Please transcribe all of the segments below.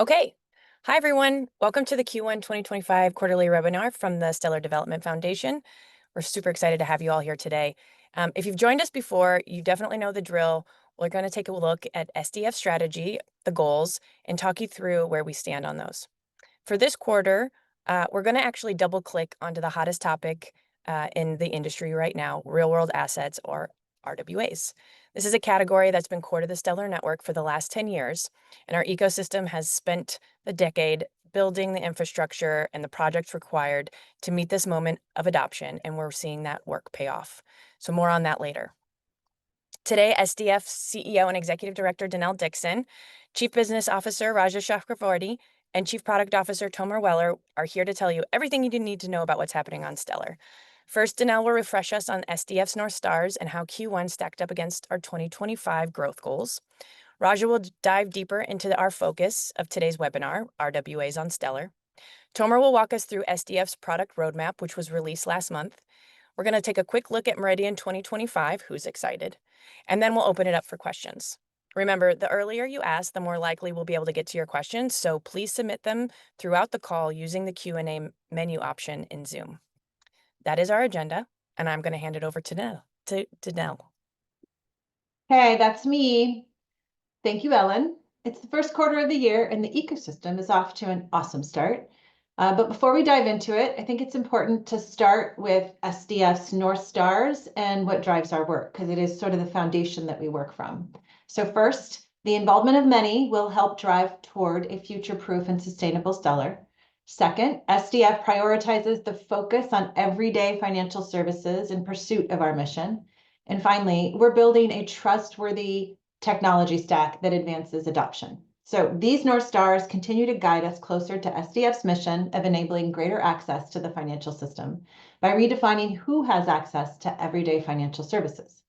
Okay. Hi, everyone. Welcome to the Q1 2025 quarterly webinar from the Stellar Development Foundation. We're super excited to have you all here today. If you've joined us before, you definitely know the drill. We're going to take a look at SDF strategy, the goals, and talk you through where we stand on those. For this quarter, we're going to actually double click onto the hottest topic in the industry right now, real world assets, or RWAs. This is a category that's been core to the Stellar Network for the last 10 years, and our ecosystem has spent the decade building the infrastructure and the projects required to meet this moment of adoption, and we're seeing that work pay off. So more on that later. Today, SDF CEO and Executive Director Denelle Dixon, Chief Business Officer Raja Chakravorti, and Chief Product Officer Tomer Weller are here to tell you everything you need to know about what's happening on Stellar. First, Denelle will refresh us on SDF's North Stars and how Q1 stacked up against our 2025 growth goals. Raja will dive deeper into our focus of today's webinar, RWAs on Stellar. Tomer will walk us through SDF's product roadmap, which was released last month. We're going to take a quick look at Meridian 2025, who's excited, and then we'll open it up for questions. Remember, the earlier you ask, the more likely we'll be able to get to your questions, so please submit them throughout the call using the Q&A menu option in Zoom. That is our agenda, and I'm going to hand it over to Denelle. Hey, that's me. Thank you, Ellen. It's the first quarter of the year, and the ecosystem is off to an awesome start. But before we dive into it, I think it's important to start with SDF's North Stars and what drives our work, because it is sort of the foundation that we work from. So first, the involvement of many will help drive toward a future-proof and sustainable Stellar. Second, SDF prioritizes the focus on everyday financial services in pursuit of our mission. And finally, we're building a trustworthy technology stack that advances adoption. So these North Stars continue to guide us closer to SDF's mission of enabling greater access to the financial system by redefining who has access to everyday financial services.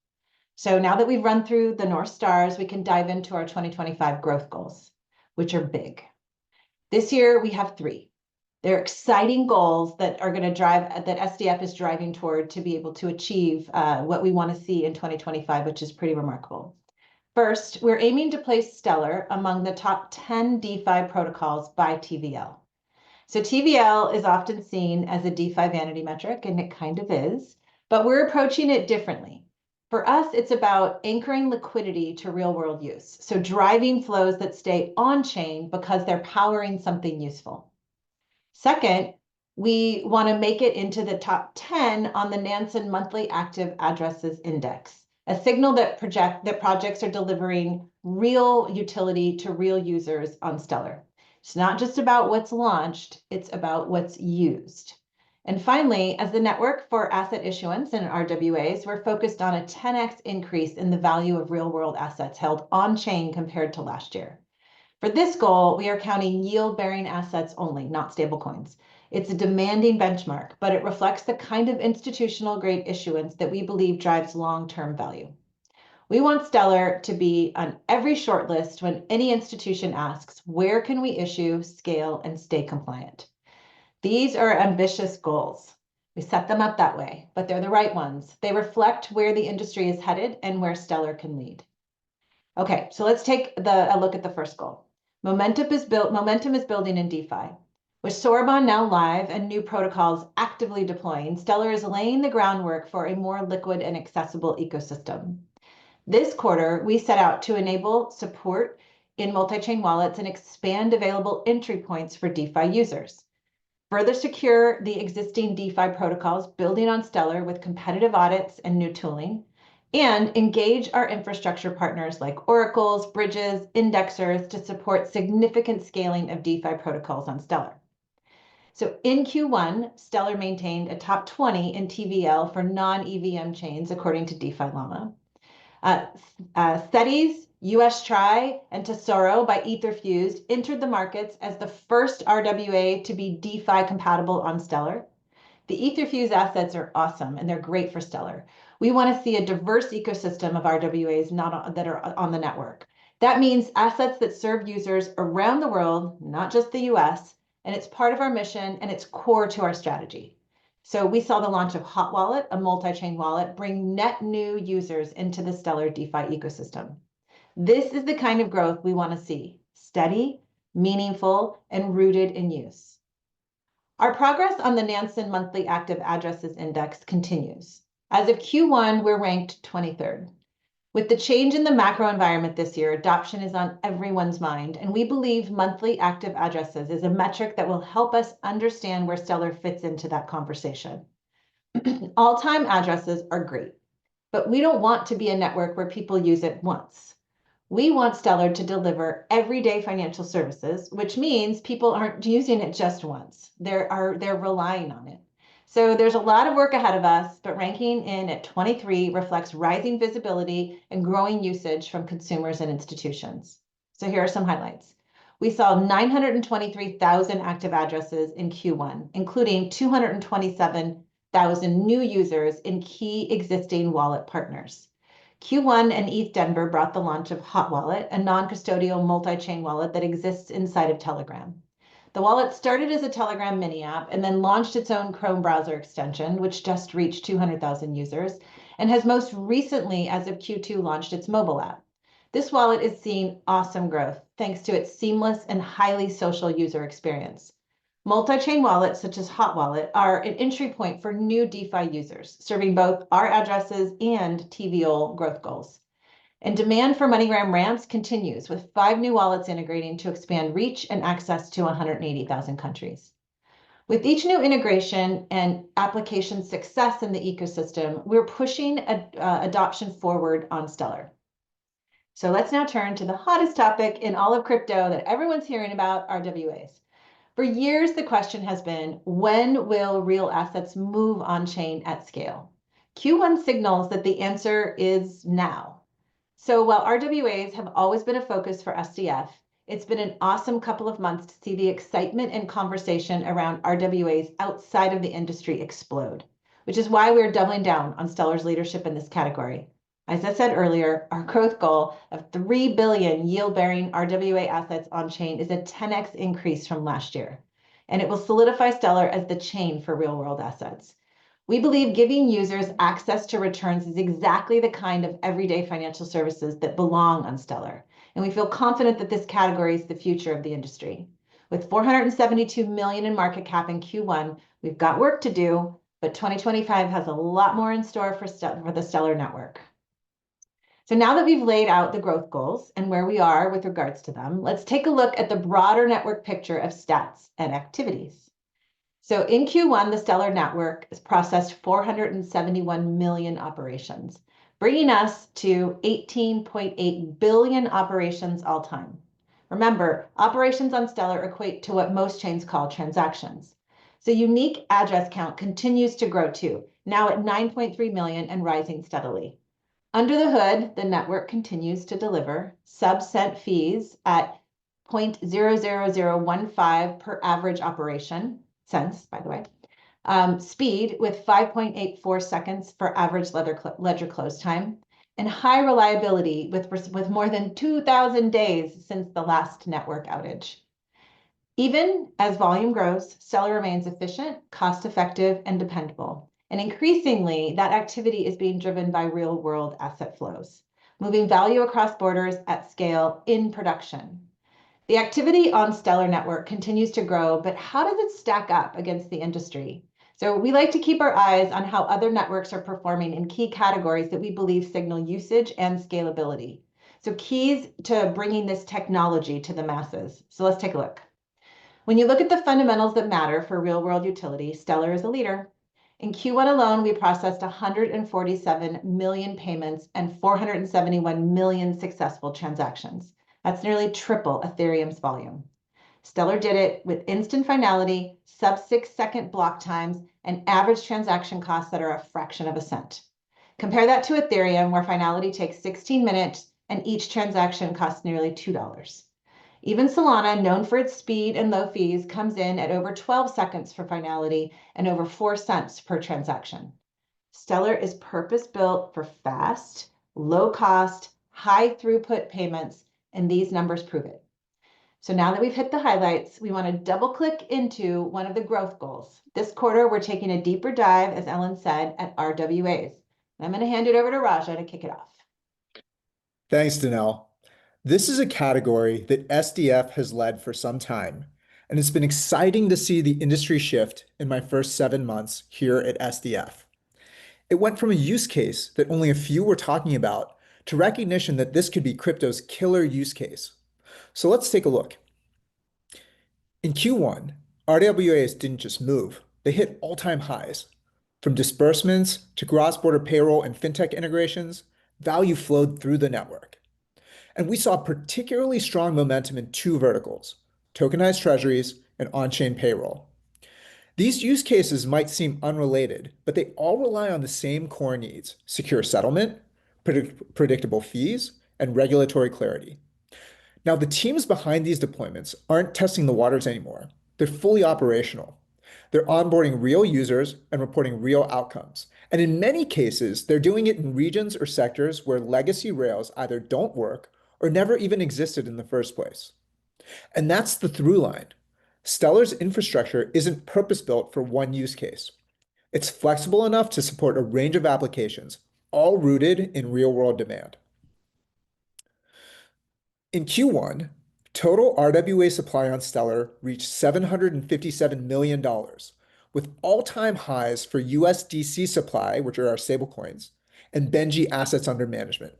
So now that we've run through the North Stars, we can dive into our 2025 growth goals, which are big. This year, we have three. They're exciting goals that are going to drive, that SDF is driving toward to be able to achieve what we want to see in 2025, which is pretty remarkable. First, we're aiming to place Stellar among the top 10 DeFi protocols by TVL. So TVL is often seen as a DeFi vanity metric, and it kind of is, but we're approaching it differently. For us, it's about anchoring liquidity to real-world use, so driving flows that stay on-chain because they're powering something useful. Second, we want to make it into the top 10 on the Nansen Monthly Active Addresses Index, a signal that projects are delivering real utility to real users on Stellar. It's not just about what's launched, it's about what's used. And finally, as the network for asset issuance and RWAs, we're focused on a 10x increase in the value of real-world assets held on-chain compared to last year. For this goal, we are counting yield-bearing assets only, not stablecoins. It's a demanding benchmark, but it reflects the kind of institutional-grade issuance that we believe drives long-term value. We want Stellar to be on every shortlist when any institution asks, where can we issue, scale, and stay compliant? These are ambitious goals. We set them up that way, but they're the right ones. They reflect where the industry is headed and where Stellar can lead. Okay, so let's take a look at the first goal. Momentum is building in DeFi. With Sorbonne now live and new protocols actively deploying, Stellar is laying the groundwork for a more liquid and accessible ecosystem. This quarter, we set out to enable support in multi-chain wallets and expand available entry points for DeFi users. Further secure the existing DeFi protocols building on Stellar with competitive audits and new tooling, and engage our infrastructure partners like oracles, bridges, indexers to support significant scaling of DeFi protocols on Stellar. So in Q1, Stellar maintained a top 20 in TVL for non-EVM chains, according to DeFi Llama. Thetis, US Try, and Tesoro by Etherfused entered the markets as the first RWA to be DeFi compatible on Stellar. The Etherfused assets are awesome, and they're great for Stellar. We want to see a diverse ecosystem of RWAs that are on the network. That means assets that serve users around the world, not just the US, and it's part of our mission, and it's core to our strategy. So we saw the launch of Hot Wallet, a multi-chain wallet, bring net new users into the Stellar DeFi ecosystem. This is the kind of growth we want to see: steady, meaningful, and rooted in use. Our progress on the Nansen Monthly Active Addresses Index continues. As of Q1, we're ranked 23rd. With the change in the macro environment this year, adoption is on everyone's mind, and we believe monthly active addresses is a metric that will help us understand where Stellar fits into that conversation. All-time addresses are great, but we don't want to be a network where people use it once. We want Stellar to deliver everyday financial services, which means people aren't using it just once. They're relying on it. So there's a lot of work ahead of us, but ranking in at 23 reflects rising visibility and growing usage from consumers and institutions. So here are some highlights. We saw 923,000 active addresses in Q1, including 227,000 new users in key existing wallet partners. Q1 and ETH Denver brought the launch of Hot Wallet, a non-custodial multi-chain wallet that exists inside of Telegram. The wallet started as a Telegram mini app and then launched its own Chrome browser extension, which just reached 200,000 users, and has most recently, as of Q2, launched its mobile app. This wallet is seeing awesome growth thanks to its seamless and highly social user experience. Multi-chain wallets such as Hot Wallet are an entry point for new DeFi users, serving both our addresses and TVL growth goals. And demand for MoneyGram ramps continues, with 5 new wallets integrating to expand reach and access to 180,000 countries. With each new integration and application success in the ecosystem, we're pushing adoption forward on Stellar. So let's now turn to the hottest topic in all of crypto that everyone's hearing about, RWAs. For years, the question has been, when will real assets move on-chain at scale? Q1 signals that the answer is now. So while RWAs have always been a focus for SDF, it's been an awesome couple of months to see the excitement and conversation around RWAs outside of the industry explode, which is why we're doubling down on Stellar's leadership in this category. As I said earlier, our growth goal of 3 billion yield-bearing RWA assets on-chain is a 10x increase from last year, and it will solidify Stellar as the chain for real-world assets. We believe giving users access to returns is exactly the kind of everyday financial services that belong on Stellar, and we feel confident that this category is the future of the industry. With 472 million in market cap in Q1, we've got work to do, but 2025 has a lot more in store for the Stellar network. So now that we've laid out the growth goals and where we are with regards to them, let's take a look at the broader network picture of stats and activities. So in Q1, the Stellar network has processed 471 million operations, bringing us to 18.8 billion operations all time. Remember, operations on Stellar equate to what most chains call transactions. So unique address count continues to grow too, now at 9.3 million and rising steadily. Under the hood, the network continues to deliver sub-cent fees at 0.00015 per average operation, cents, by the way, speed with 5.84 seconds for average ledger close time, and high reliability with more than 2,000 days since the last network outage. Even as volume grows, Stellar remains efficient, cost-effective, and dependable. And increasingly, that activity is being driven by real-world asset flows, moving value across borders at scale in production. The activity on Stellar Network continues to grow, but how does it stack up against the industry? So we like to keep our eyes on how other networks are performing in key categories that we believe signal usage and scalability. So keys to bringing this technology to the masses. So let's take a look. When you look at the fundamentals that matter for real-world utility, Stellar is a leader. In Q1 alone, we processed 147 million payments and 471 million successful transactions. That's nearly triple Ethereum's volume. Stellar did it with instant finality, sub-6 second block times, and average transaction costs that are a fraction of a cent. Compare that to Ethereum, where finality takes 16 minutes and each transaction costs nearly $2. Even Solana, known for its speed and low fees, comes in at over 12 seconds for finality and over 4 cents per transaction. Stellar is purpose-built for fast, low-cost, high-throughput payments, and these numbers prove it. So now that we've hit the highlights, we want to double-click into one of the growth goals. This quarter, we're taking a deeper dive, as Ellen said, at RWAs. I'm going to hand it over to Raja to kick it off. Thanks, Denelle. This is a category that SDF has led for some time, and it's been exciting to see the industry shift in my first 7 months here at SDF. It went from a use case that only a few were talking about to recognition that this could be crypto's killer use case. So let's take a look. In Q1, RWAs didn't just move, they hit all-time highs. From disbursements to cross-border payroll and fintech integrations, value flowed through the network. And we saw particularly strong momentum in two verticals, tokenized treasuries and on-chain payroll. These use cases might seem unrelated, but they all rely on the same core needs: secure settlement, predictable fees, and regulatory clarity. Now, the teams behind these deployments aren't testing the waters anymore. They're fully operational. They're onboarding real users and reporting real outcomes. And in many cases, they're doing it in regions or sectors where legacy rails either don't work or never even existed in the first place. And that's the through line. Stellar's infrastructure isn't purpose-built for one use case. It's flexible enough to support a range of applications, all rooted in real-world demand. In Q1, total RWA supply on Stellar reached $757 million, with all-time highs for USDC supply, which are our stablecoins, and Benji assets under management.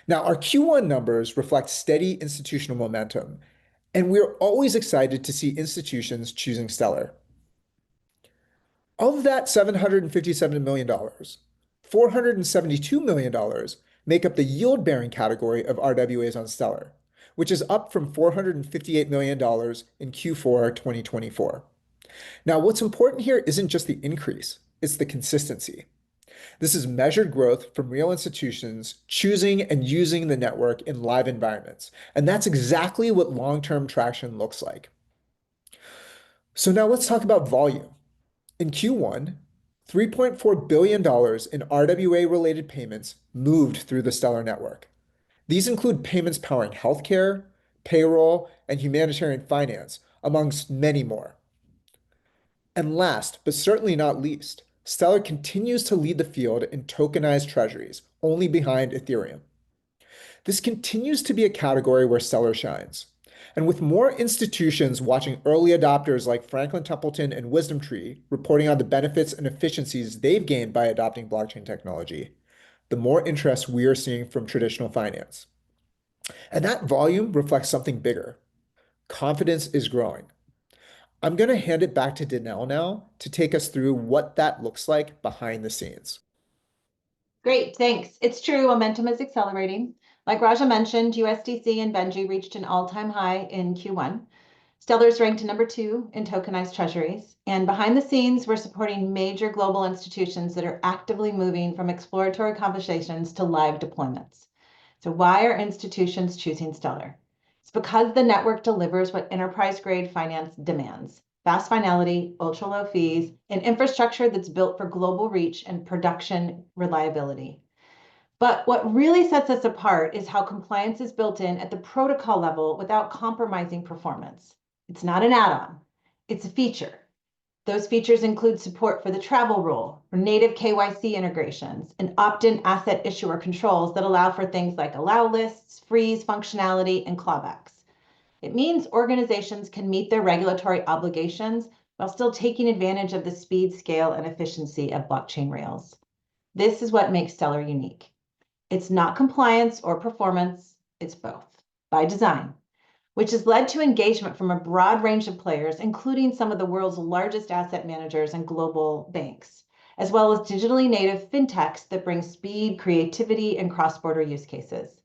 Now, our Q1 numbers reflect steady institutional momentum, and we're always excited to see institutions choosing Stellar. Of that $757 million, $472 million make up the yield-bearing category of RWAs on Stellar, which is up from $458 million in Q4 2024. Now, what's important here isn't just the increase, it's the consistency. This is measured growth from real institutions choosing and using the network in live environments. And that's exactly what long-term traction looks like. So now let's talk about volume. In Q1, $3.4 billion in RWA-related payments moved through the Stellar network. These include payments powering healthcare, payroll, and humanitarian finance, amongst many more. And last, but certainly not least, Stellar continues to lead the field in tokenized treasuries, only behind Ethereum. This continues to be a category where Stellar shines. And with more institutions watching early adopters like Franklin Templeton and WisdomTree reporting on the benefits and efficiencies they've gained by adopting blockchain technology, the more interest we are seeing from traditional finance. And that volume reflects something bigger. Confidence is growing. I'm going to hand it back to Denelle now to take us through what that looks like behind the scenes. Great, thanks. It's true, momentum is accelerating. Like Raja mentioned, USDC and Benji reached an all-time high in Q1. Stellar's ranked number 2 in tokenized treasuries. And behind the scenes, we're supporting major global institutions that are actively moving from exploratory conversations to live deployments. So why are institutions choosing Stellar? It's because the network delivers what enterprise-grade finance demands: fast finality, ultra-low fees, and infrastructure that's built for global reach and production reliability. But what really sets us apart is how compliance is built in at the protocol level without compromising performance. It's not an add-on, it's a feature. Those features include support for the travel rule, for native KYC integrations, and opt-in asset issuer controls that allow for things like allow lists, freeze functionality, and clawbacks. It means organizations can meet their regulatory obligations while still taking advantage of the speed, scale, and efficiency of blockchain rails. This is what makes Stellar unique. It's not compliance or performance, it's both, by design, which has led to engagement from a broad range of players, including some of the world's largest asset managers and global banks, as well as digitally native fintechs that bring speed, creativity, and cross-border use cases.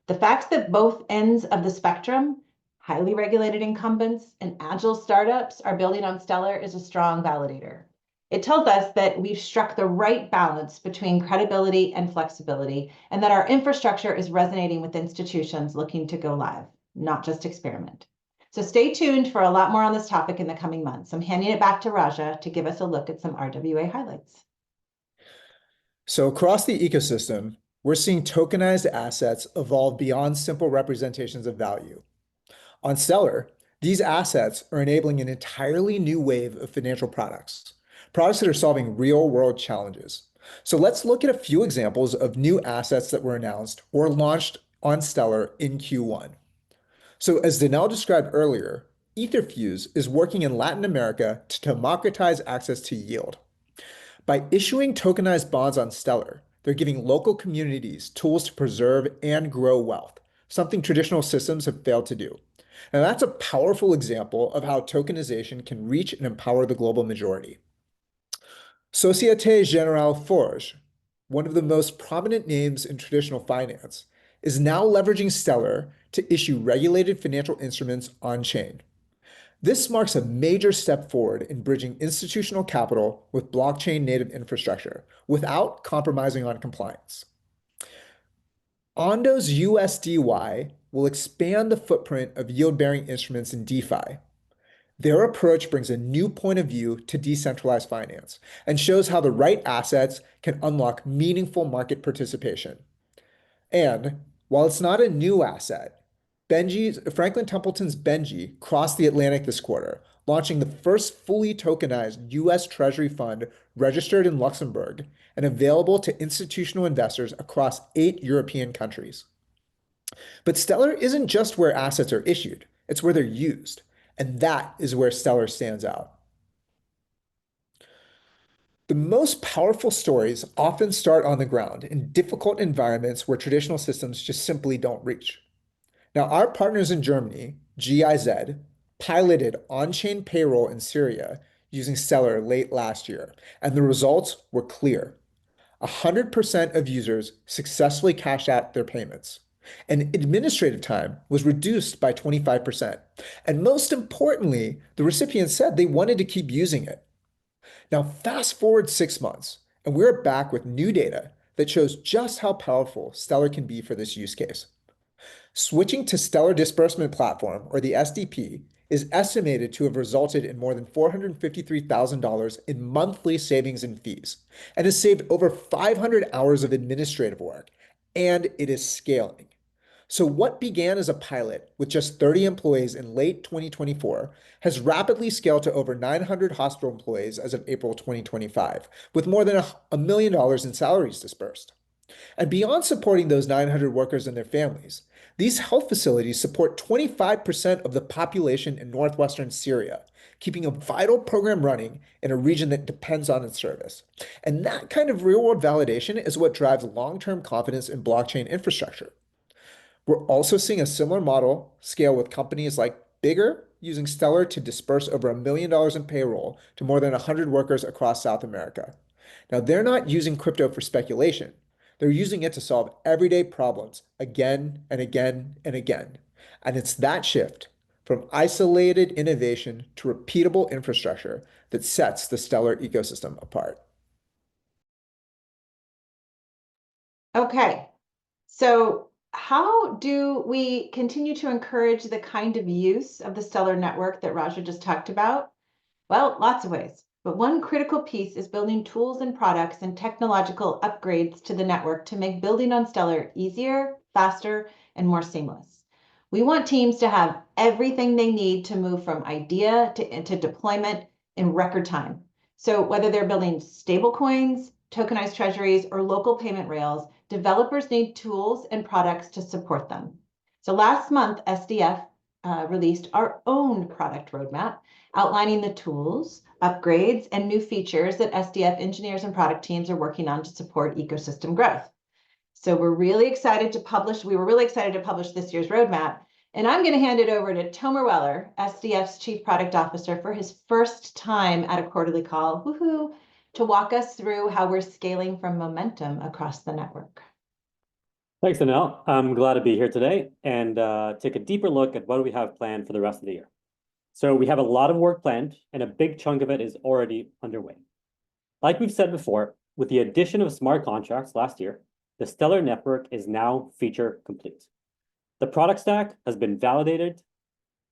The facts that both ends of the spectrum, highly regulated incumbents and agile startups, are building on Stellar is a strong validator. It tells us that we've struck the right balance between credibility and flexibility, and that our infrastructure is resonating with institutions looking to go live, not just experiment. So stay tuned for a lot more on this topic in the coming months. I'm handing it back to Raja to give us a look at some RWA highlights. So across the ecosystem, we're seeing tokenized assets evolve beyond simple representations of value. On Stellar, these assets are enabling an entirely new wave of financial products, products that are solving real-world challenges. So let's look at a few examples of new assets that were announced or launched on Stellar in Q1. So as Denelle described earlier, Etherfuse is working in Latin America to democratize access to yield. By issuing tokenized bonds on Stellar, they're giving local communities tools to preserve and grow wealth, something traditional systems have failed to do. Now, that's a powerful example of how tokenization can reach and empower the global majority. Société Générale Forge, one of the most prominent names in traditional finance, is now leveraging Stellar to issue regulated financial instruments on-chain. This marks a major step forward in bridging institutional capital with blockchain native infrastructure without compromising on compliance. Ondo's USDY will expand the footprint of yield-bearing instruments in DeFi. Their approach brings a new point of view to decentralized finance and shows how the right assets can unlock meaningful market participation. And while it's not a new asset, Franklin Templeton's Benji crossed the Atlantic this quarter, launching the first fully tokenized US Treasury fund registered in Luxembourg and available to institutional investors across 8 European countries. But Stellar isn't just where assets are issued, it's where they're used. And that is where Stellar stands out. The most powerful stories often start on the ground in difficult environments where traditional systems just simply don't reach. Now, our partners in Germany, GIZ, piloted on-chain payroll in Syria using Stellar late last year, and the results were clear. 100% of users successfully cashed out their payments, and administrative time was reduced by 25%. And most importantly, the recipients said they wanted to keep using it. Now, fast forward 6 months, and we're back with new data that shows just how powerful Stellar can be for this use case. Switching to Stellar Disbursement Platform, or the SDP, is estimated to have resulted in more than $453,000 in monthly savings and fees, and has saved over 500 hours of administrative work, and it is scaling. So what began as a pilot with just 30 employees in late 2024 has rapidly scaled to over 900 hospital employees as of April 2025, with more than $1 million in salaries dispersed. And beyond supporting those 900 workers and their families, these health facilities support 25% of the population in northwestern Syria, keeping a vital program running in a region that depends on its service. And that kind of real-world validation is what drives long-term confidence in blockchain infrastructure. We're also seeing a similar model scale with companies like Bigger, using Stellar to disperse over $1 million in payroll to more than 100 workers across South America. Now, they're not using crypto for speculation. They're using it to solve everyday problems again and again and again. And it's that shift from isolated innovation to repeatable infrastructure that sets the Stellar ecosystem apart. Okay, so how do we continue to encourage the kind of use of the Stellar network that Raja just talked about? Well, lots of ways. But one critical piece is building tools and products and technological upgrades to the network to make building on Stellar easier, faster, and more seamless. We want teams to have everything they need to move from idea to deployment in record time. So whether they're building stablecoins, tokenized treasuries, or local payment rails, developers need tools and products to support them. So last month, SDF released our own product roadmap, outlining the tools, upgrades, and new features that SDF engineers and product teams are working on to support ecosystem growth. So we were really excited to publish this year's roadmap. And I'm going to hand it over to Tomer Weller, SDF's Chief Product Officer, for his first time at a quarterly call, woohoo, to walk us through how we're scaling from momentum across the network. Thanks, Denelle. I'm glad to be here today and take a deeper look at what we have planned for the rest of the year. So we have a lot of work planned, and a big chunk of it is already underway. Like we've said before, with the addition of smart contracts last year, the Stellar network is now feature complete. The product stack has been validated,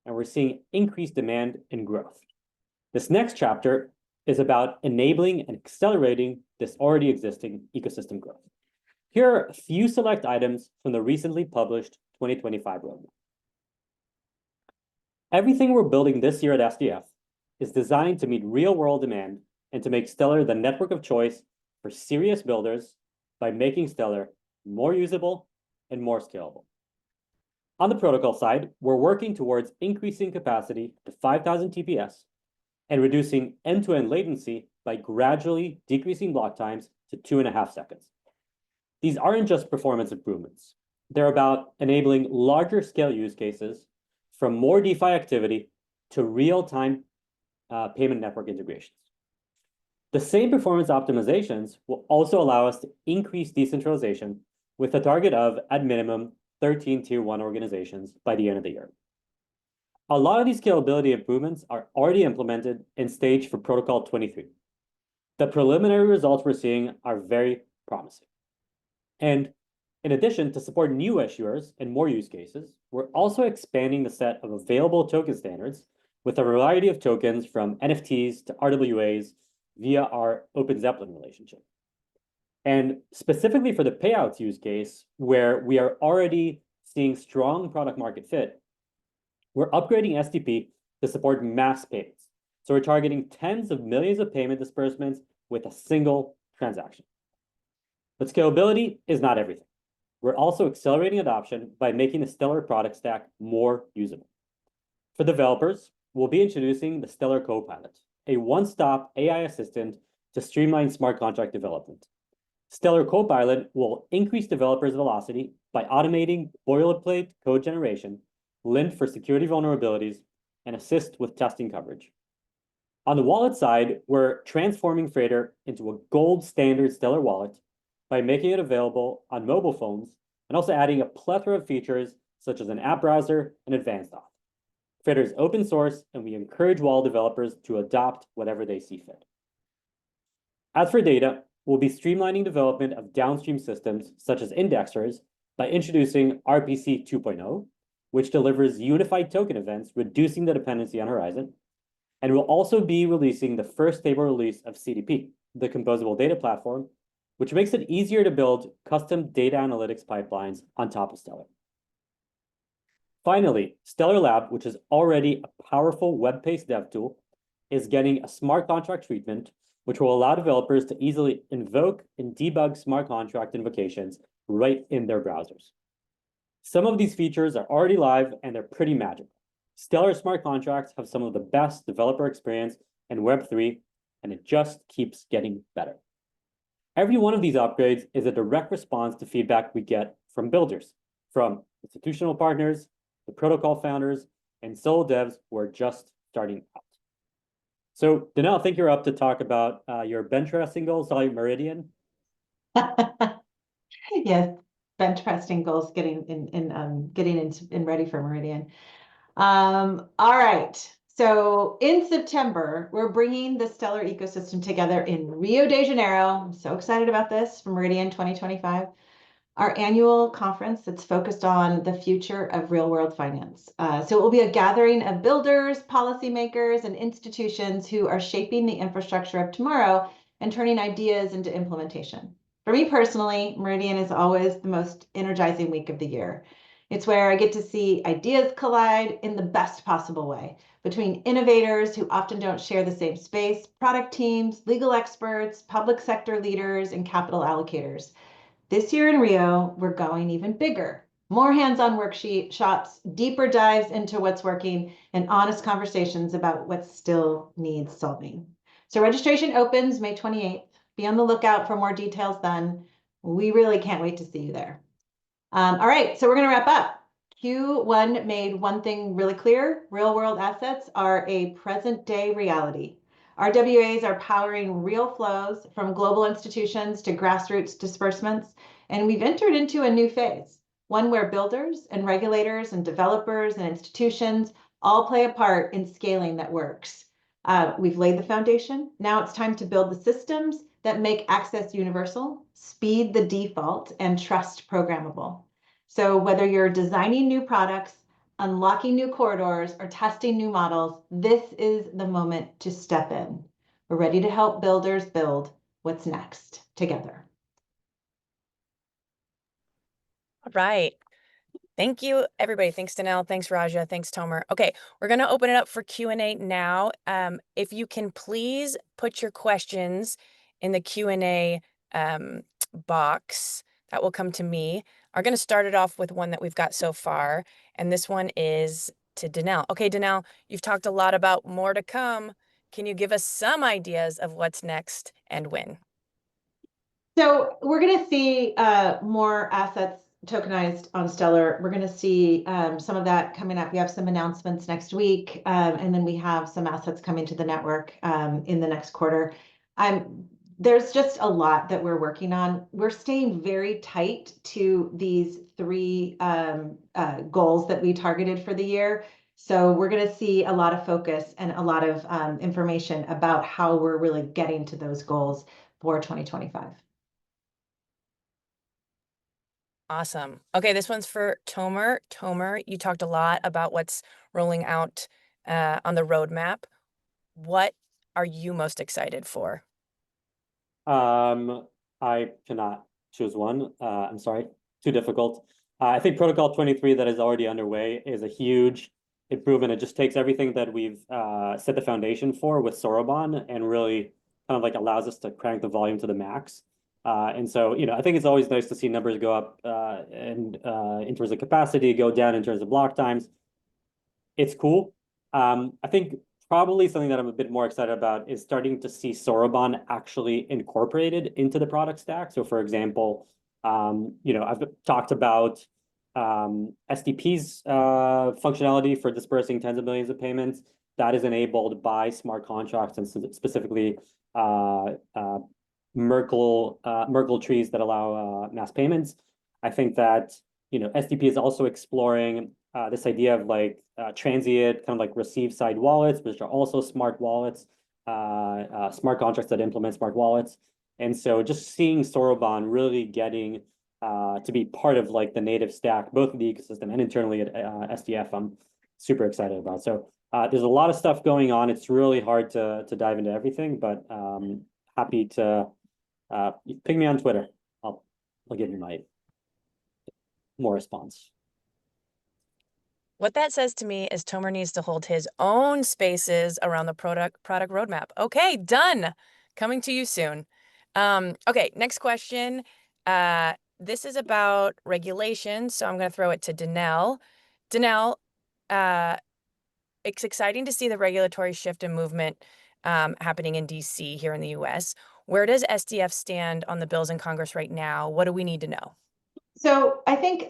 and we're seeing increased demand and growth. This next chapter is about enabling and accelerating this already existing ecosystem growth. Here are a few select items from the recently published 2025 roadmap. Everything we're building this year at SDF is designed to meet real-world demand and to make Stellar the network of choice for serious builders by making Stellar more usable and more scalable. On the protocol side, we're working towards increasing capacity to 5,000 TPS and reducing end-to-end latency by gradually decreasing block times to 2.5 seconds. These aren't just performance improvements. They're about enabling larger scale use cases from more DeFi activity to real-time payment network integrations. The same performance optimizations will also allow us to increase decentralization with a target of, at minimum, 13 Tier 1 organizations by the end of the year. A lot of these scalability improvements are already implemented and staged for Protocol 23. The preliminary results we're seeing are very promising. And in addition to support new issuers and more use cases, we're also expanding the set of available token standards with a variety of tokens from NFTs to RWAs via our Open Zeppelin relationship. And specifically for the payouts use case, where we are already seeing strong product market fit, we're upgrading SDP to support mass payments. So we're targeting tens of millions of payment disbursements with a single transaction. But scalability is not everything. We're also accelerating adoption by making the Stellar product stack more usable. For developers, we'll be introducing the Stellar Copilot, a one-stop AI assistant to streamline smart contract development. Stellar Copilot will increase developers' velocity by automating boilerplate code generation, lint for security vulnerabilities, and assist with testing coverage. On the wallet side, we're transforming Freighter into a gold standard Stellar wallet by making it available on mobile phones and also adding a plethora of features such as an app browser and advanced auth. Freighter is open source, and we encourage wallet developers to adopt whatever they see fit. As for data, we'll be streamlining development of downstream systems such as indexers by introducing RPC 2.0, which delivers unified token events, reducing the dependency on Horizon. And we'll also be releasing the first stable release of CDP, the composable data platform, which makes it easier to build custom data analytics pipelines on top of Stellar. Finally, Stellar Lab, which is already a powerful web-based dev tool, is getting a smart contract treatment, which will allow developers to easily invoke and debug smart contract invocations right in their browsers. Some of these features are already live, and they're pretty magical. Stellar smart contracts have some of the best developer experience in Web3, and it just keeps getting better. Every one of these upgrades is a direct response to feedback we get from builders, from institutional partners, the protocol founders, and solo devs who are just starting out. So, Denelle, I think you're up to talk about your bench pressing goals, Meridian. Yes, bench pressing goals, getting in ready for Meridian. All right. So in September, we're bringing the Stellar ecosystem together in Rio de Janeiro. I'm so excited about this, for Meridian 2025, our annual conference that's focused on the future of real-world finance. So it will be a gathering of builders, policymakers, and institutions who are shaping the infrastructure of tomorrow and turning ideas into implementation. For me personally, Meridian is always the most energizing week of the year. It's where I get to see ideas collide in the best possible way between innovators who often don't share the same space, product teams, legal experts, public sector leaders, and capital allocators. This year in Rio, we're going even bigger. More hands-on workshops, deeper dives into what's working, and honest conversations about what still needs solving. So registration opens May 28th. Be on the lookout for more details then. We really can't wait to see you there. All right, so we're going to wrap up. Q1 made one thing really clear: real-world assets are a present-day reality. RWAs are powering real flows from global institutions to grassroots disbursements, and we've entered into a new phase, one where builders and regulators and developers and institutions all play a part in scaling that works. We've laid the foundation. Now it's time to build the systems that make access universal, speed the default, and trust programmable. So whether you're designing new products, unlocking new corridors, or testing new models, this is the moment to step in. We're ready to help builders build what's next together. All right. Thank you, everybody. Thanks, Denelle. Thanks, Raja. Thanks, Tomer. Okay, we're going to open it up for Q&A now. If you can please put your questions in the Q&A box, that will come to me. I'm going to start it off with one that we've got so far, And this one is to Denelle. Okay, Denelle, you've talked a lot about more to come. Can you give us some ideas of what's next and when? So we're going to see more assets tokenized on Stellar. We're going to see some of that coming up. We have some announcements next week, and then we have some assets coming to the network in the next quarter. There's just a lot that we're working on. We're staying very tight to these three goals that we targeted for the year. So we're going to see a lot of focus and a lot of information about how we're really getting to those goals for 2025. Awesome. Okay, this one's for Tomer. Tomer, you talked a lot about what's rolling out on the roadmap. What are you most excited for? I cannot choose one. I'm sorry, too difficult. I think Protocol 23 that is already underway is a huge improvement. It just takes everything that we've set the foundation for with Soroban and really kind of like allows us to crank the volume to the max. And so, I think it's always nice to see numbers go up and in terms of capacity, go down in terms of block times. It's cool. I think probably something that I'm a bit more excited about is starting to see Soroban actually incorporated into the product stack. So for example, I've talked about SDP's functionality for dispersing tens of millions of payments. That is enabled by smart contracts and specifically Merkle trees that allow mass payments. I think that SDP is also exploring this idea of like transient kind of like receive side wallets, which are also smart wallets, smart contracts that implement smart wallets. And so just seeing Soroban really getting to be part of like the native stack, both in the ecosystem and internally at SDF, I'm super excited about. So there's a lot of stuff going on. It's really hard to dive into everything, but happy to ping me on Twitter. I'll give you my more response. What that says to me is Tomer needs to hold his own spaces around the product roadmap. Okay, done. Coming to you soon. Okay, next question. This is about regulation, so I'm going to throw it to Denelle. Denelle, it's exciting to see the regulatory shift and movement happening in DC here in the US. Where does SDF stand on the bills in Congress right now? What do we need to know? So I think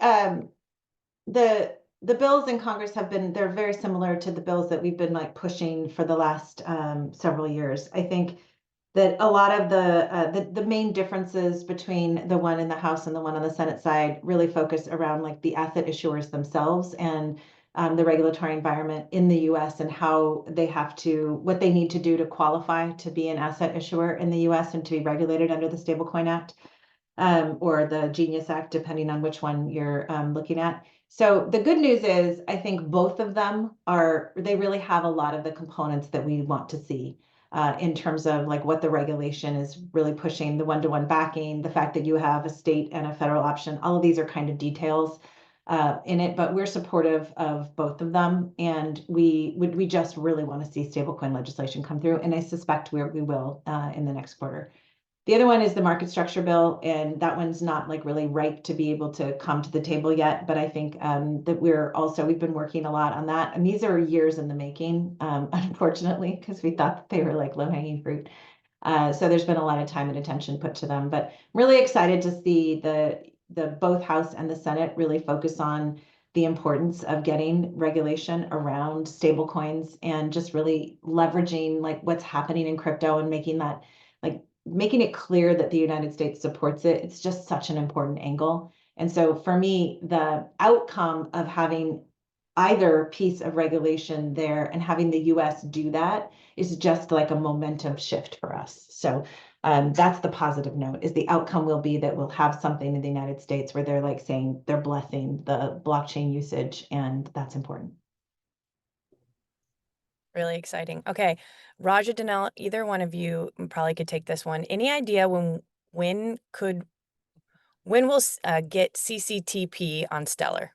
the bills in Congress they're very similar to the bills that we've been like pushing for the last several years. I think that a lot of the main differences between the one in the House and the one on the Senate side really focus around like the asset issuers themselves and the regulatory environment in the US and how what they need to do to qualify to be an asset issuer in the US and to be regulated under the Stablecoin Act or the Genius Act, depending on which one you're looking at. So the good news is I think both of them they really have a lot of the components that we want to see in terms of like what the regulation is really pushing, the one-to-one backing, the fact that you have a state and a federal option. All of these are kind of details in it, but we're supportive of both of them. And we just really want to see stablecoin legislation come through. And I suspect we will in the next quarter. The other one is the market structure bill, and that one's not like really ripe to be able to come to the table yet. But I think that we've been working a lot on that. And these are years in the making, unfortunately, because we thought that they were like low-hanging fruit. So there's been a lot of time and attention put to them. But I'm really excited to see the both House and the Senate really focus on the importance of getting regulation around stablecoins and just really leveraging like what's happening in crypto and making it clear that the United States supports it. It's just such an important angle. And so for me, the outcome of having either piece of regulation there and having the US do that is just like a momentum shift for us. So that's the positive note, is the outcome will be that we'll have something in the United States where they're like saying they're blessing the blockchain usage, and that's important. Really exciting. Okay, Raja, Denelle, either one of you probably could take this one. Any idea when we'll get CCTP on Stellar?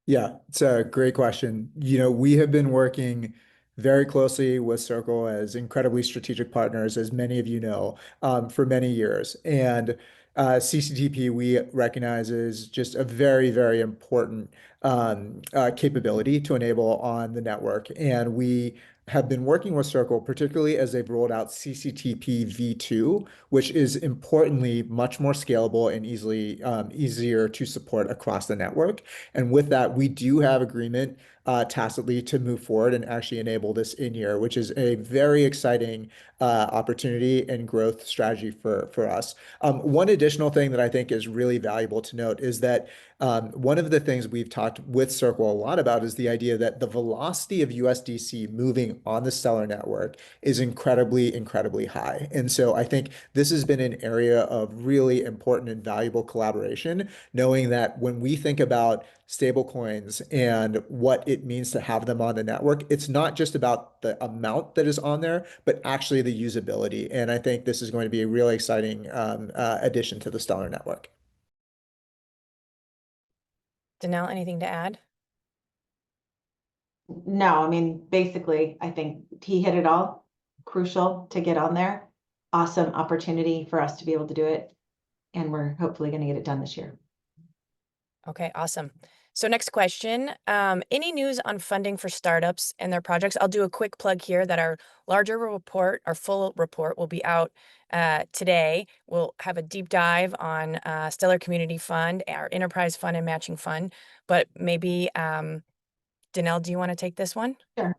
Yeah, it's a great question. We have been working very closely with Circle as incredibly strategic partners, as many of you know, for many years. And CCTP we recognize as just a very, very important capability to enable on the network. And we have been working with Circle, particularly as they've rolled out CCTP v2, which is importantly much more scalable and easier to support across the network. And with that, we do have agreement tacitly to move forward and actually enable this in year, which is a very exciting opportunity and growth strategy for us. One additional thing that I think is really valuable to note is that one of the things we've talked with Circle a lot about is the idea that the velocity of USDC moving on the Stellar network is incredibly, incredibly high. And so I think this has been an area of really important and valuable collaboration, knowing that when we think about stablecoins and what it means to have them on the network, it's not just about the amount that is on there, but actually the usability. And I think this is going to be a really exciting addition to the Stellar network. Denelle, anything to add? No, I mean, basically, I think he hit it all. Crucial to get on there. Awesome opportunity for us to be able to do it. And we're hopefully going to get it done this year. Okay, awesome. So next question, any news on funding for startups and their projects? I'll do a quick plug here that our larger report, our full report will be out today. We'll have a deep dive on Stellar Community Fund, our Enterprise Fund and Matching Fund, but maybe Denelle, do you want to take this one? Sure.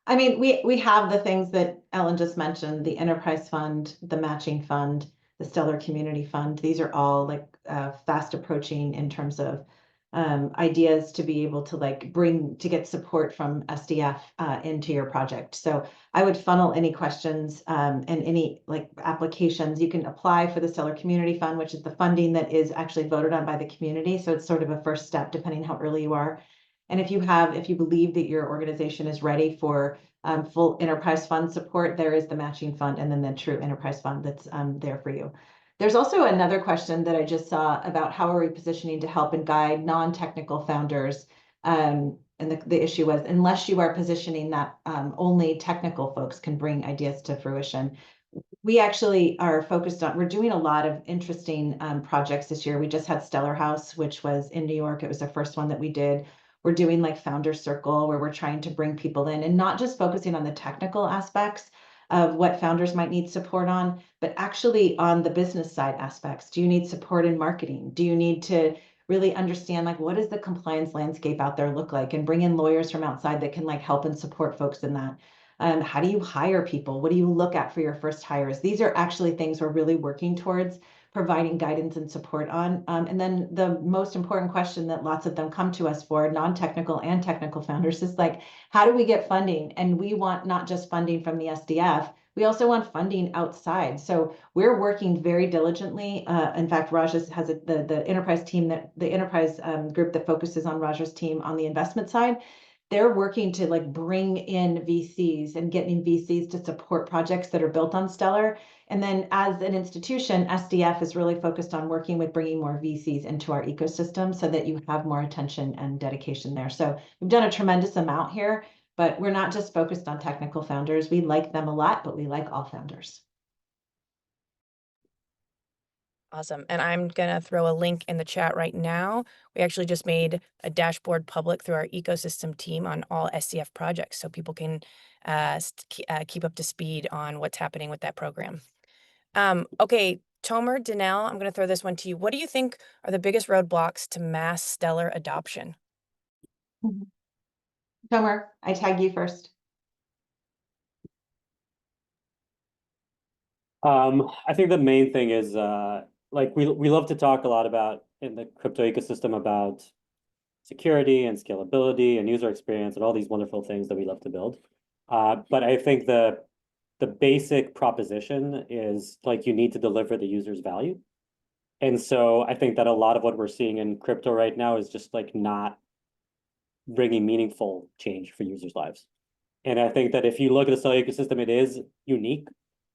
I mean, we have the things that Ellen just mentioned, the Enterprise Fund, the Matching Fund, the Stellar Community Fund. These are all like fast approaching in terms of ideas to be able to like to get support from SDF into your project. So I would funnel any questions and any like applications. You can apply for the Stellar Community Fund, which is the funding that is actually voted on by the community. So it's sort of a first step depending how early you are. And if you believe that your organization is ready for full enterprise fund support, there is the matching fund and then the true enterprise fund that's there for you. There's also another question that I just saw about how are we positioning to help and guide non-technical founders. And the issue was, unless you are positioning that only technical folks can bring ideas to fruition. We actually are focused on, we're doing a lot of interesting projects this year. We just had Stellar House, which was in New York. It was the first one that we did. We're doing like Founder Circle, where we're trying to bring people in and not just focusing on the technical aspects of what founders might need support on, but actually on the business side aspects. Do you need support in marketing? Do you need to really understand like what does the compliance landscape out there look like, and bring in lawyers from outside that can like help and support folks in that? How do you hire people? What do you look at for your first hires? These are actually things we're really working towards providing guidance and support on. And then the most important question that lots of them come to us for, non-technical and technical founders, is like, how do we get funding? And we want not just funding from the SDF, we also want funding outside. So we're working very diligently. In fact, Raja has the enterprise team, the enterprise group that focuses on Raja's team on the investment side. They're working to like bring in VCs and getting VCs to support projects that are built on Stellar. And then as an institution, SDF is really focused on working with bringing more VCs into our ecosystem so that you have more attention and dedication there. So we've done a tremendous amount here, but we're not just focused on technical founders. We like them a lot, but we like all founders. Awesome. And I'm going to throw a link in the chat right now. We actually just made a dashboard public through our ecosystem team on all SCF projects, so people can keep up to speed on what's happening with that program. Okay, Tomer, Denelle, I'm going to throw this one to you. What do you think are the biggest roadblocks to mass Stellar adoption? Tomer, I tag you first. I think the main thing is like we love to talk a lot about in the crypto ecosystem about security and scalability and user experience and all these wonderful things that we love to build. But I think the basic proposition is like you need to deliver the user's value. And so I think that a lot of what we're seeing in crypto right now is just like not bringing meaningful change for users' lives. And I think that if you look at the Stellar ecosystem, it is unique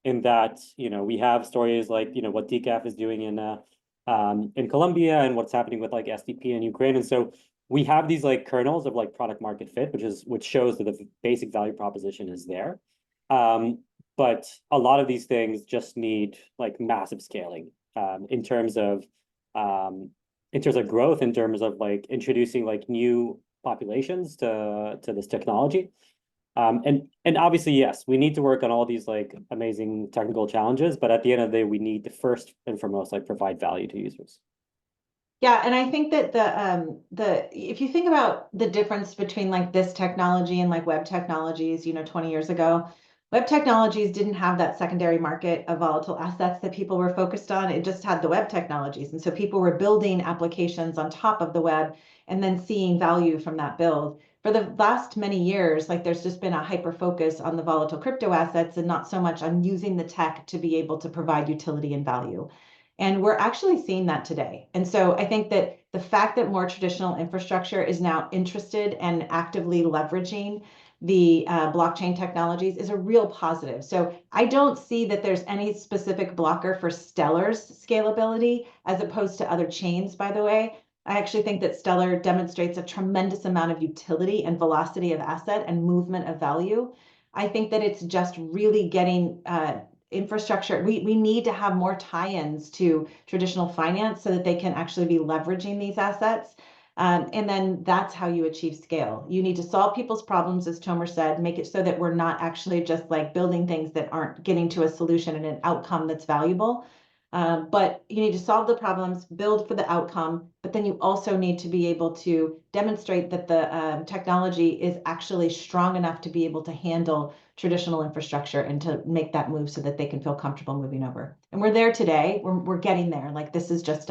in that, you know, we have stories like, you know, what DCAF is doing in Colombia and what's happening with like SDP in Ukraine. And so we have these like kernels of like product market fit, which shows that the basic value proposition is there. But a lot of these things just need like massive scaling in terms of in terms of growth, in terms of like introducing like new populations to this technology. And obviously, yes, we need to work on all these like amazing technical challenges, but at the end of the day, we need to first and foremost like provide value to users. Yeah, and I think that the if you think about the difference between like this technology and like web technologies, 20 years ago, web technologies didn't have that secondary market of volatile assets that people were focused on. It just had the web technologies. And so people were building applications on top of the web and then seeing value from that build. For the last many years, like there's just been a hyper focus on the volatile crypto assets and not so much on using the tech to be able to provide utility and value. And we're actually seeing that today. And so I think that the fact that more traditional infrastructure is now interested and actively leveraging the blockchain technologies is a real positive. So I don't see that there's any specific blocker for Stellar's scalability as opposed to other chains, by the way. I actually think that Stellar demonstrates a tremendous amount of utility and velocity of asset and movement of value. I think that it's just really getting infrastructure. We need to have more tie-ins to traditional finance so that they can actually be leveraging these assets. And then that's how you achieve scale. You need to solve people's problems, as Tomer said, make it so that we're not actually just like building things that aren't getting to a solution and an outcome that's valuable. But you need to solve the problems, build for the outcome, but then you also need to be able to demonstrate that the technology is actually strong enough to be able to handle traditional infrastructure and to make that move so that they can feel comfortable moving over. And we're there today. We're getting there. Like this is just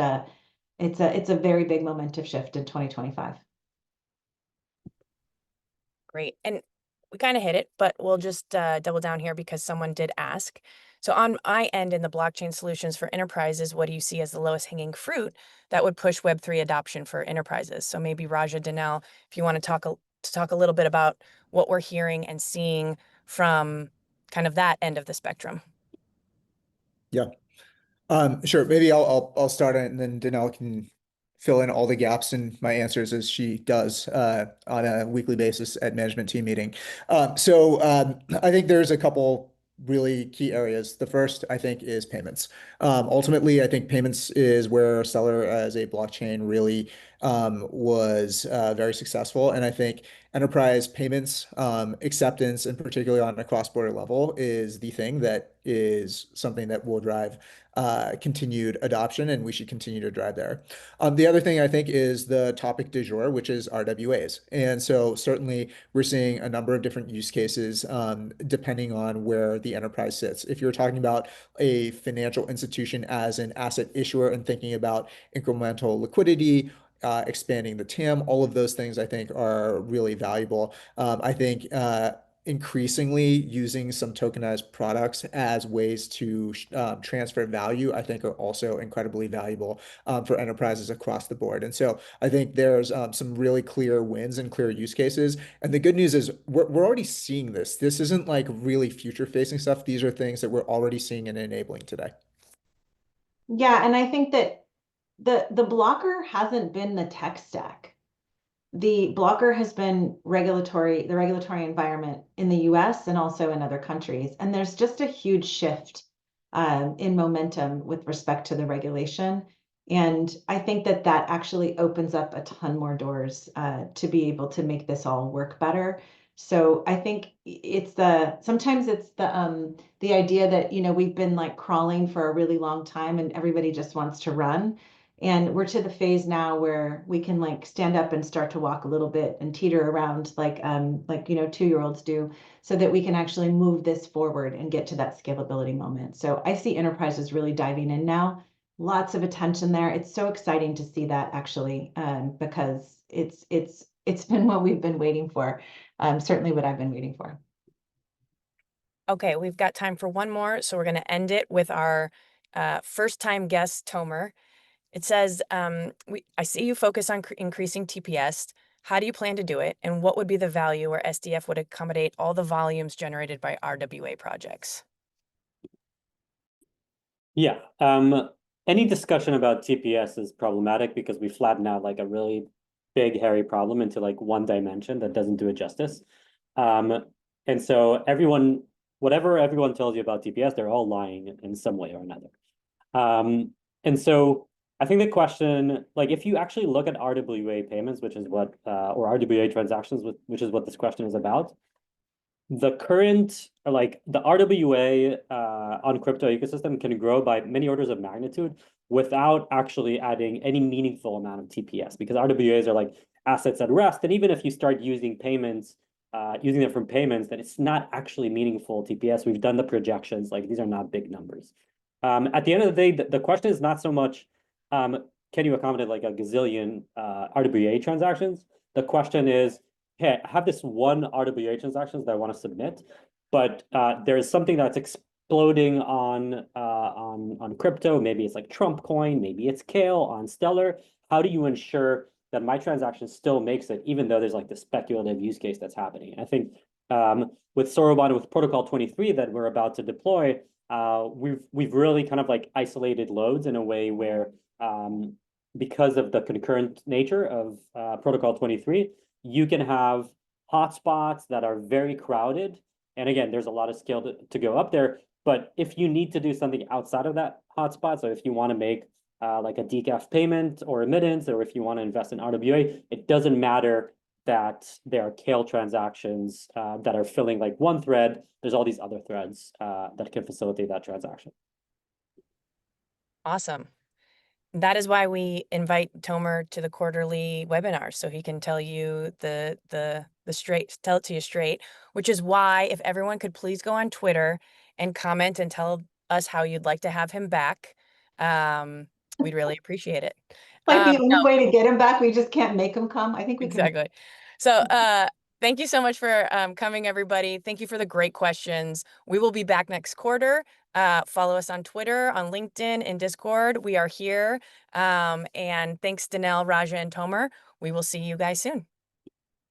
it's a very big momentum shift in 2025. Great. And we kind of hit it, but we'll just double down here because someone did ask. So on my end in the blockchain solutions for enterprises, what do you see as the lowest hanging fruit that would push Web3 adoption for enterprises? So maybe Raja, Denelle, if you want to talk a little bit about what we're hearing and seeing from kind of that end of the spectrum. Yeah. Sure. Maybe I'll start it and then Danelle can fill in all the gaps in my answers as she does on a weekly basis at management team meeting. I think there's a couple really key areas. The first, I think, is payments. Ultimately, I think payments is where Stellar as a blockchain really was very successful. And I think enterprise payments acceptance, and particularly on a cross-border level, is the thing that is something that will drive continued adoption, and we should continue to drive there. The other thing I think is the topic du jour, which is RWAs. And so certainly we're seeing a number of different use cases depending on where the enterprise sits. If you're talking about a financial institution as an asset issuer and thinking about incremental liquidity, expanding the TAM, all of those things I think are really valuable. I think increasingly using some tokenized products as ways to transfer value, I think are also incredibly valuable for enterprises across the board. And so I think there's some really clear wins and clear use cases. And the good news is we're already seeing this. This isn't like really future facing stuff. These are things that we're already seeing and enabling today. Yeah, and I think that the blocker hasn't been the tech stack. The blocker has been the regulatory environment in the US and also in other countries. And there's just a huge shift in momentum with respect to the regulation. And I think that that actually opens up a ton more doors to be able to make this all work better. So I think sometimes it's the idea that, we've been like crawling for a really long time and everybody just wants to run. And we're to the phase now where we can like stand up and start to walk a little bit and teeter around like 2-year-olds do, so that we can actually move this forward and get to that scalability moment. So I see enterprises really diving in now. Lots of attention there. It's so exciting to see that actually, because it's been what we've been waiting for. Certainly what I've been waiting for. Okay, we've got time for one more, so we're going to end it with our first-time guest, Tomer. It says, I see you focus on increasing TPS. How do you plan to do it? And what would be the value where SDF would accommodate all the volumes generated by RWA projects? Yeah. Any discussion about TPS is problematic because we flatten out like a really big, hairy problem into like one dimension that doesn't do it justice. And so whatever everyone tells you about TPS, they're all lying in some way or another. And so I think the question, like if you actually look at RWA payments, which is what, or RWA transactions, which is what this question is about, the current, like the RWA on crypto ecosystem can grow by many orders of magnitude without actually adding any meaningful amount of TPS, because RWAs are like assets at rest. And even if you start using payments, using them from payments, then it's not actually meaningful TPS. We've done the projections, like these are not big numbers. At the end of the day, the question is not so much, can you accommodate like a gazillion RWA transactions? The question is, hey, I have this one RWA transactions that I want to submit, but there's something that's exploding on crypto. Maybe it's like Trump coin, maybe it's Kale on Stellar. How do you ensure that my transaction still makes it, even though there's like the speculative use case that's happening? And I think with Soroban, with Protocol 23 that we're about to deploy, we've really kind of like isolated loads in a way where because of the concurrent nature of Protocol 23, you can have hotspots that are very crowded. And again, there's a lot of skill to go up there. But if you need to do something outside of that hotspot, so if you want to make like a decaf payment or remittance, or if you want to invest in RWA, it doesn't matter that there are Kale transactions that are filling like one thread. There's all these other threads that can facilitate that transaction. Awesome. That is why we invite Tomer to the quarterly webinars, so he can tell you the straight, tell it to you straight, which is why if everyone could please go on Twitter and comment and tell us how you'd like to have him back, we'd really appreciate it. Like the only way to get him back, we just can't make him come. I think we can. Exactly. So thank you so much for coming, everybody. Thank you for the great questions. We will be back next quarter. Follow us on Twitter, on LinkedIn, and Discord. We are here. And thanks, Denelle, Raja, and Tomer. We will see you guys soon.